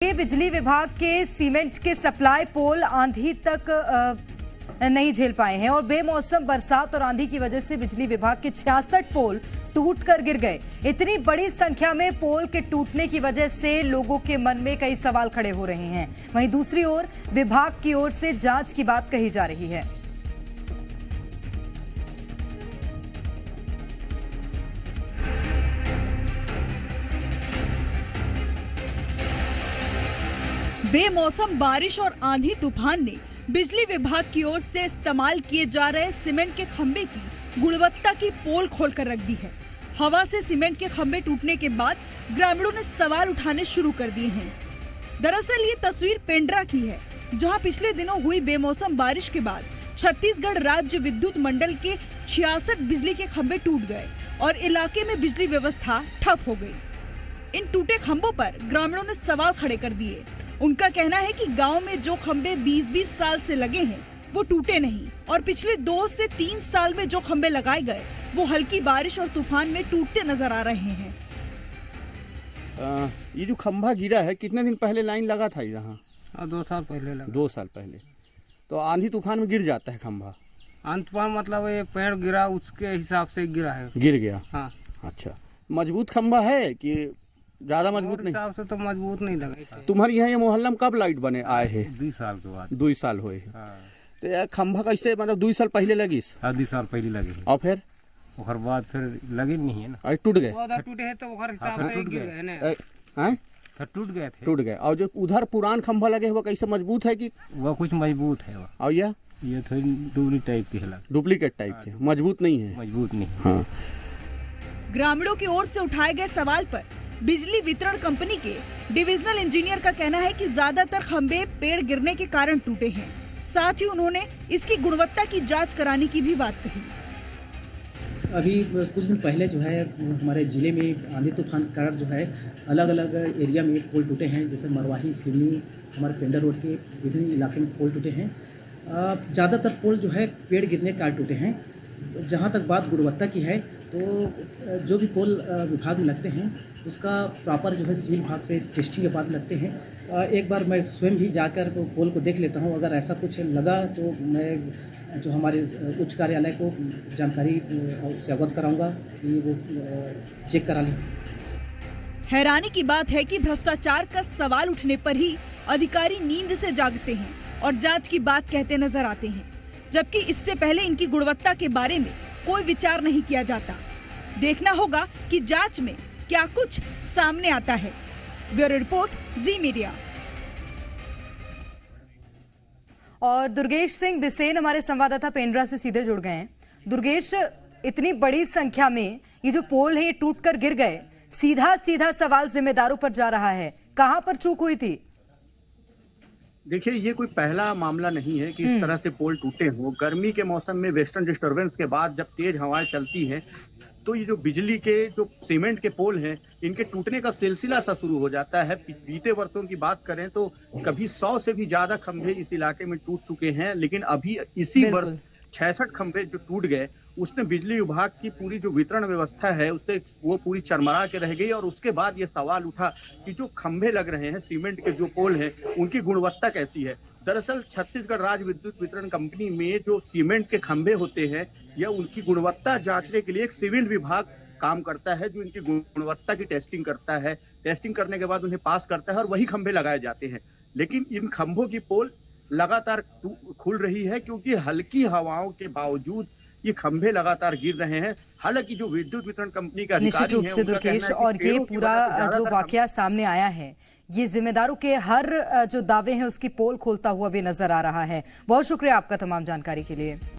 बिजली विभाग के सीमेंट के सप्लाई पोल आंधी तक नहीं झेल पाए हैं और बेमौसम बरसात और आंधी की वजह से बिजली विभाग के 66 पोल टूटकर गिर गए। इतनी बड़ी संख्या में पोल के टूटने की वजह से लोगों के मन में कई सवाल खड़े हो रहे हैं। वहीं दूसरी ओर विभाग की ओर से जांच की बात कही जा रही है। बेमौसम बारिश और आंधी तूफान ने बिजली विभाग की ओर से इस्तेमाल किए जा रहे सीमेंट के खंभे की गुणवत्ता की पोल खोलकर रख दी है। हवा से सीमेंट के खंभे टूटने के बाद ग्रामीणों ने सवाल उठाने शुरू कर दिए हैं। दरअसल ये तस्वीर पेंड्रा की है, जहां पिछले दिनों हुई बेमौसम बारिश के बाद छत्तीसगढ़ राज्य विद्युत मंडल के 66 बिजली के खंभे टूट गए और इलाके में बिजली व्यवस्था ठप हो गई। इन टूटे खंभों पर ग्रामीणों ने सवाल खड़े कर दिए। उनका कहना है कि गांव में जो खंभे 20-20 साल से लगे हैं वो टूटे नहीं और पिछले 2 से 3 साल में जो खंभे लगाए गए वो हल्की बारिश और तूफान में टूटते नजर आ रहे हैं। ये जो खंभा गिरा है कितने दिन पहले लाइन लगा था यहाँ? 2 साल पहले लगा। 2 साल पहले। तो आंधी तूफान में गिर जाता है खंभा? आंधी तूफान मतलब ये पेड़ गिरा उसके हिसाब से गिरा है। गिर गया? हाँ। अच्छा, मजबूत खंभा है कि ज्यादा मजबूत नहीं? हिसाब से तो मजबूत नहीं लगा। तुम्हारे यहाँ ये मोहल्ला में कब लाइट बने आए है? 2 साल के बाद। 2 साल हुए। हाँ। तो यार खंभा कैसे मतलब 2 साल पहले लगी? 2 साल पहले लगे और फिर बाद फिर लगे नहीं है ना। और टूट गए? टूटे हैं तो हिसाब से टूट गए ना। फिर टूट गए थे। टूट गए। और जो उधर पुरान खंभा लगे हुआ कैसे मजबूत है कि? वो कुछ मजबूत है। और ये थोड़ी डुप्लीकेट टाइप की है। डुप्लीकेट टाइप के, मजबूत नहीं है। मजबूत नहीं। हाँ। ग्रामीणों की ओर से उठाए गए सवाल पर बिजली वितरण कंपनी के डिविजनल इंजीनियर का कहना है कि ज्यादातर खंभे पेड़ गिरने के कारण टूटे हैं। साथ ही उन्होंने इसकी गुणवत्ता की जांच कराने की भी बात कही। अभी कुछ दिन पहले जो है हमारे जिले में आंधी तूफान के कारण जो है अलग अलग एरिया में पोल टूटे हैं, जैसे मरवाही, सिवनी, हमारे पेंडर रोड के विभिन्न इलाके में पोल टूटे हैं। ज़्यादातर पोल जो है पेड़ गिरने के कारण टूटे हैं। जहाँ तक बात गुणवत्ता की है तो जो भी पोल विभाग में लगते हैं उसका प्रॉपर जो है सिविल विभाग से टेस्टिंग के बाद लगते हैं। एक बार मैं स्वयं भी जाकर पोल को देख लेता हूँ। अगर ऐसा कुछ लगा तो मैं जो हमारे उच्च कार्यालय को जानकारी से अवगत कराऊंगा कि वो चेक करा लें। हैरानी की बात है कि भ्रष्टाचार का सवाल उठने पर ही अधिकारी नींद से जागते हैं और जांच की बात कहते नजर आते हैं, जबकि इससे पहले इनकी गुणवत्ता के बारे में कोई विचार नहीं किया जाता। देखना होगा कि जांच में क्या कुछ सामने आता है। ब्यूरो रिपोर्ट, जी मीडिया। और दुर्गेश सिंह बिसेन हमारे संवाददाता पेंड्रा से सीधे जुड़ गए हैं। दुर्गेश, इतनी बड़ी संख्या में ये जो पोल है ये टूटकर गिर गए, सीधा सवाल जिम्मेदारों पर जा रहा है, कहां पर चूक हुई थी? देखिए, ये कोई पहला मामला नहीं है कि इस तरह से पोल टूटे हों। गर्मी के मौसम में वेस्टर्न डिस्टर्बेंस के बाद जब तेज हवाएं चलती हैं तो ये जो बिजली के जो सीमेंट के पोल हैं इनके टूटने का सिलसिला सा शुरू हो जाता है। बीते वर्षों की बात करें तो कभी 100 से भी ज्यादा खंभे इस इलाके में टूट चुके हैं, लेकिन अभी इसी वर्ष 66 खंभे जो टूट गए उसमें बिजली विभाग की पूरी जो वितरण व्यवस्था है उससे वो पूरी चरमरा के रह गई। और उसके बाद ये सवाल उठा कि जो खंभे लग रहे हैं सीमेंट के जो पोल हैं उनकी गुणवत्ता कैसी है। दरअसल छत्तीसगढ़ राज्य विद्युत वितरण कंपनी में जो सीमेंट के खंभे होते हैं या उनकी गुणवत्ता जांचने के लिए एक सिविल विभाग काम करता है जो इनकी गुणवत्ता की टेस्टिंग करता है। टेस्टिंग करने के बाद उन्हें पास करता है और वही खंभे लगाए जाते हैं। लेकिन इन खंभों की पोल लगातार खुल रही है क्योंकि हल्की हवाओं के बावजूद ये खंभे लगातार गिर रहे हैं। हालांकि जो विद्युत वितरण कंपनी का निश्चित रूप से दुर्गेश, और ये पूरा जो वाकया सामने आया है ये जिम्मेदारों के हर जो दावे हैं उसकी पोल खोलता हुआ भी नजर आ रहा है। बहुत शुक्रिया आपका तमाम जानकारी के लिए।